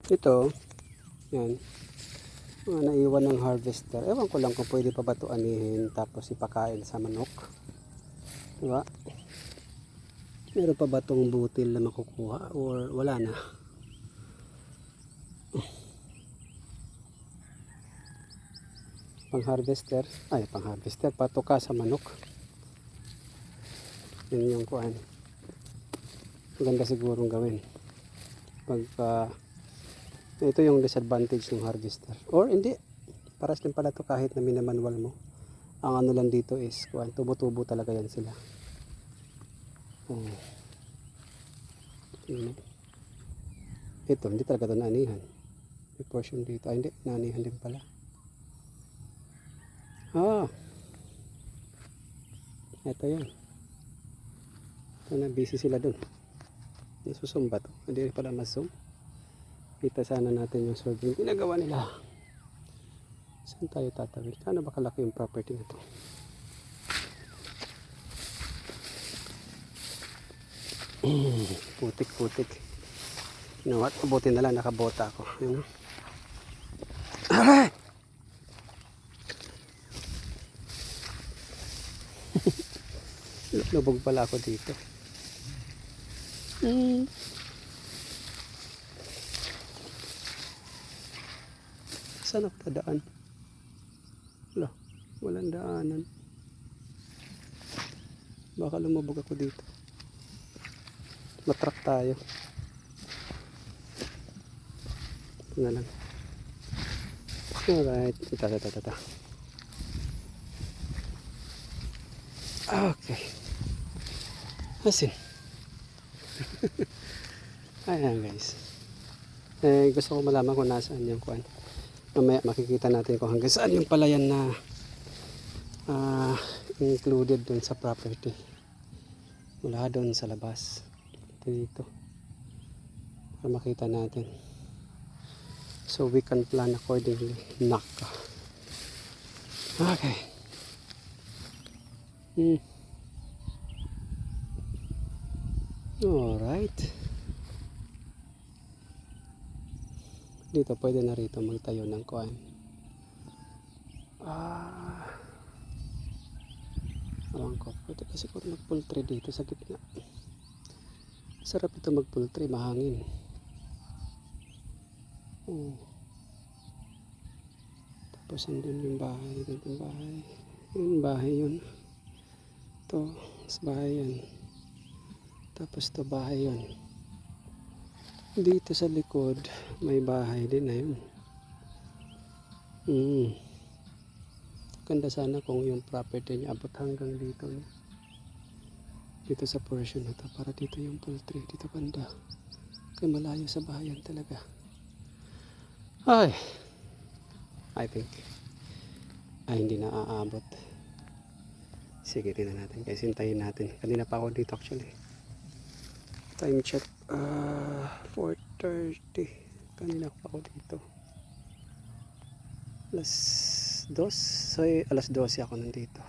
Ito, yan. Naiwan ng harvester. Ewan ko lang kung pwede pa ba ito anihin tapos ipakain sa manok. Diba? Meron pa ba itong butil na makukuha or wala na? Pang harvester. Ay, pang harvester. Patuka sa manok. Yan yung kuhan. Maganda sigurong gawin. Pagka ito yung disadvantage ng harvester. Or hindi. Paras din pala ito kahit na minamanual mo. Ang ano lang dito is kuhan, tubo-tubo talaga yan sila. Ito, hindi talaga ito naanihan. May portion dito. Ay, hindi. Naanihan din pala. Ito yan. Ito na, busy sila dun. Isusum ba ito? Hindi pala masum. Kita sana natin yung survey ginagawa nila. Saan tayo tatawid? Ano ba kalaki yung property nito? Putik-putik. You know what? Mabuti na lang nakabota ako. Yun, Aray! Lubog pala ako dito. Saan ako dadaan? Wala. Walang daanan. Baka lumubog ako dito. Matrak tayo. Ito na lang. Alright. Ita. Okay. Asin. Ayan guys. Gusto ko malaman kung nasaan yung kuan. Mamaya makikita natin kung hanggang saan yung palayan na included dun sa property. Mula dun sa labas. Dito. Para makita natin. So we can plan accordingly. Naka. Okay. Alright. Dito pwede na rito magtayo ng kuan. Alam ko, pwede kasi ko mag-poultry dito sa gitna. Sarap ito mag-poultry, mahangin. Tapos andun yung bahay, yung bahay yun. Ito, sa bahay yan. Tapos ito bahay yun. Dito sa likod, may bahay din na yun. Ganda sana kung yung property niya abot hanggang dito. Dito sa portion na to. Para dito yung poultry. Dito banda. Kaya malayo sa bahayan talaga. Ay. I think. Hindi na aabot. Sige, tingnan natin. Kaya sintayin natin. Kanina pa ako dito actually. Time check. 4:30. Kanina pa ako dito. Alas 2. So, alas 12 ako nandito.